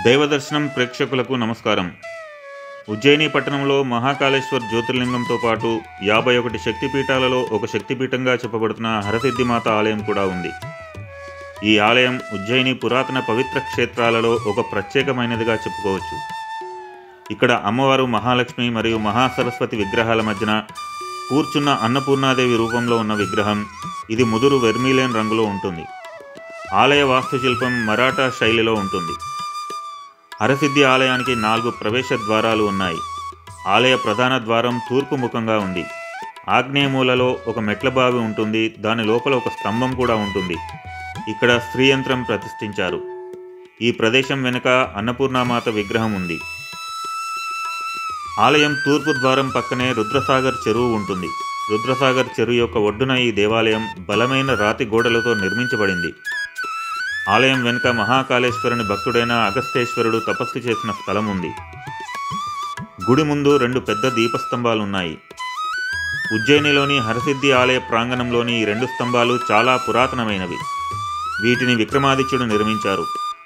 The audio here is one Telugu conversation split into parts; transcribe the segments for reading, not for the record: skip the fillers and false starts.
దైవదర్శనం ప్రేక్షకులకు నమస్కారం. ఉజ్జయిని పట్టణంలో మహాకాళేశ్వర్ జ్యోతిర్లింగంతో పాటు 51 శక్తిపీఠాలలో ఒక శక్తిపీఠంగా చెప్పబడుతున్న హరసిద్ధిమాత ఆలయం కూడా ఉంది. ఈ ఆలయం ఉజ్జయిని పురాతన పవిత్ర క్షేత్రాలలో ఒక ప్రత్యేకమైనదిగా చెప్పుకోవచ్చు. ఇక్కడ అమ్మవారు మహాలక్ష్మి మరియు మహాసరస్వతి విగ్రహాల మధ్యన కూర్చున్న అన్నపూర్ణాదేవి రూపంలో ఉన్న విగ్రహం. ఇది ముదురు వెర్మిలియన్ రంగులో ఉంటుంది. ఆలయ వాస్తుశిల్పం మరాఠా శైలిలో ఉంటుంది. హరసిద్ధి ఆలయానికి 4 ప్రవేశ ద్వారాలు ఉన్నాయి. ఆలయ ప్రధాన ద్వారం తూర్పు ముఖంగా ఉంది. ఆగ్నేయ మూలలో ఒక మెట్ల బావి ఉంటుంది. దాని లోపల ఒక స్తంభం కూడా ఉంటుంది. ఇక్కడ శ్రీయంత్రం ప్రతిష్ఠించారు. ఈ ప్రదేశం వెనుక అన్నపూర్ణామాత విగ్రహం ఉంది. ఆలయం తూర్పు ద్వారం పక్కనే రుద్రసాగర్ చెరువు ఉంటుంది. రుద్రసాగర్ చెరువు యొక్క ఒడ్డున ఈ దేవాలయం బలమైన రాతి గోడలతో నిర్మించబడింది. ఆలయం వెనుక మహాకాళేశ్వరుని భక్తుడైన అగస్తేశ్వరుడు తపస్సు చేసిన స్థలం ఉంది. గుడి ముందు 2 పెద్ద దీపస్తంభాలున్నాయి. ఉజ్జయినిలోని హరసిద్ధి ఆలయ ప్రాంగణంలోని ఈ 2 స్తంభాలు చాలా పురాతనమైనవి. వీటిని విక్రమాదిత్యుడు నిర్మించారు.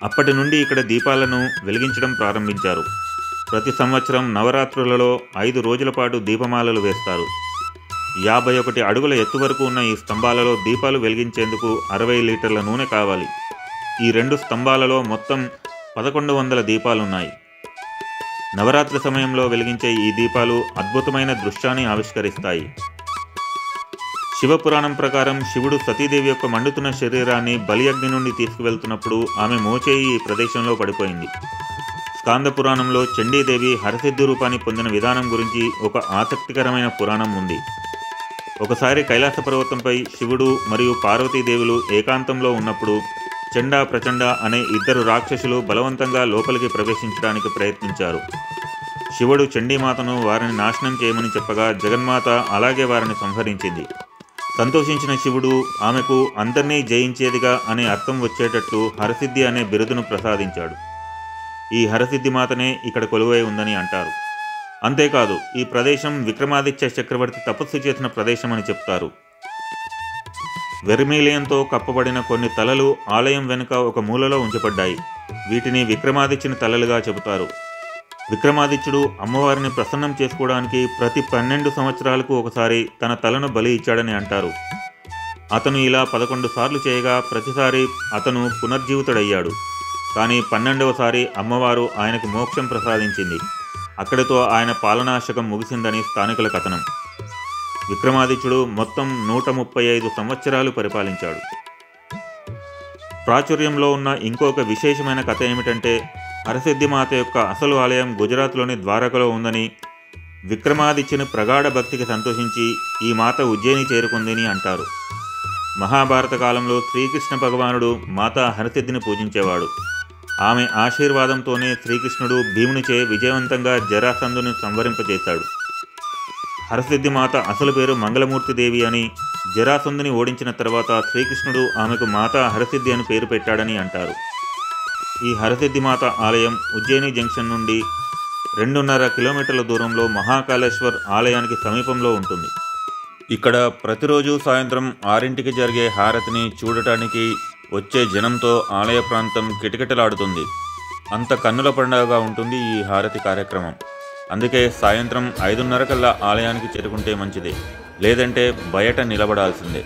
అప్పటి నుండి ఇక్కడ దీపాలను వెలిగించడం ప్రారంభించారు. ప్రతి సంవత్సరం నవరాత్రులలో 5 రోజుల పాటు దీపమాలలు వేస్తారు. 51 అడుగుల ఎత్తు వరకు ఉన్న ఈ స్తంభాలలో దీపాలు వెలిగించేందుకు 60 లీటర్ల నూనె కావాలి. ఈ 2 స్తంభాలలో మొత్తం 1100 దీపాలున్నాయి. నవరాత్రి సమయంలో వెలిగించే ఈ దీపాలు అద్భుతమైన దృశ్యాన్ని ఆవిష్కరిస్తాయి. శివపురాణం ప్రకారం శివుడు సతీదేవి యొక్క మండుతున్న శరీరాన్ని బలి అగ్ని నుండి తీసుకువెళ్తున్నప్పుడు ఆమె మోచేయి ఈ ప్రదేశంలో పడిపోయింది. స్కాంద పురాణంలో చండీదేవి హరసిద్ధి రూపాన్ని పొందిన విధానం గురించి ఒక ఆసక్తికరమైన పురాణం ఉంది. ఒకసారి కైలాస పర్వతంపై శివుడు మరియు పార్వతీదేవులు ఏకాంతంలో ఉన్నప్పుడు చండా ప్రచండ అనే 2 రాక్షసులు బలవంతంగా లోపలికి ప్రవేశించడానికి ప్రయత్నించారు. శివుడు చండీమాతను వారిని నాశనం చేయమని చెప్పగా జగన్మాత అలాగే వారిని సంహరించింది. సంతోషించిన శివుడు ఆమెకు అందరినీ జయించేదిగా అనే అర్థం వచ్చేటట్లు హరసిద్ధి అనే బిరుదును ప్రసాదించాడు. ఈ హరసిద్ధి మాతనే ఇక్కడ కొలువై ఉందని అంటారు. అంతేకాదు, ఈ ప్రదేశం విక్రమాదిత్య చక్రవర్తి తపస్సు చేసిన ప్రదేశమని చెప్తారు. వెర్మిలియన్తో కప్పబడిన కొన్ని తలలు ఆలయం వెనుక ఒక మూలలో ఉంచబడ్డాయి. వీటిని విక్రమాదిత్యుని తలలుగా చెబుతారు. విక్రమాదిత్యుడు అమ్మవారిని ప్రసన్నం చేసుకోవడానికి ప్రతి 12 సంవత్సరాలకు ఒకసారి తన తలను బలి ఇచ్చాడని అంటారు. అతను ఇలా 11 సార్లు చేయగా ప్రతిసారి అతను పునర్జీవితుడయ్యాడు. కానీ 12వసారి అమ్మవారు ఆయనకు మోక్షం ప్రసాదించింది. అక్కడితో ఆయన పాలనాశకం ముగిసిందని స్థానికుల కథనం. విక్రమాదిత్యుడు మొత్తం 135 సంవత్సరాలు పరిపాలించాడు. ప్రాచుర్యంలో ఉన్న ఇంకొక విశేషమైన కథ ఏమిటంటే, హరసిద్ధిమాత యొక్క అసలు ఆలయం గుజరాత్లోని ద్వారకలో ఉందని, విక్రమాదిత్యుని ప్రగాఢ భక్తికి సంతోషించి ఈ మాత ఉజ్జయిని చేరుకుందని అంటారు. మహాభారత కాలంలో శ్రీకృష్ణ భగవానుడు మాతా హరసిద్ధిని పూజించేవాడు. ఆమె ఆశీర్వాదంతోనే శ్రీకృష్ణుడు భీమునిచే విజయవంతంగా జరాసంధుని సంవరింపజేశాడు. హరసిద్ధిమాత అసలు పేరు మంగళమూర్తి దేవి అని, జరాసంధుని ఓడించిన తర్వాత శ్రీకృష్ణుడు ఆమెకు మాతా హరసిద్ధి అని పేరు పెట్టాడని అంటారు. ఈ హరసిద్ధిమాత ఆలయం ఉజ్జయిని జంక్షన్ నుండి 2.5 కిలోమీటర్ల దూరంలో మహాకాళేశ్వర్ ఆలయానికి సమీపంలో ఉంటుంది. ఇక్కడ ప్రతిరోజు సాయంత్రం 6ంటికి జరిగే హారతిని చూడటానికి వచ్చే జనంతో ఆలయ ప్రాంతం కిటకిటలాడుతుంది. అంత కన్నుల పండుగగా ఉంటుంది ఈ హారతి కార్యక్రమం. అందుకే సాయంత్రం 5:30 కల్లా ఆలయానికి చేరుకుంటే మంచిది, లేదంటే బయట నిలబడాల్సిందే.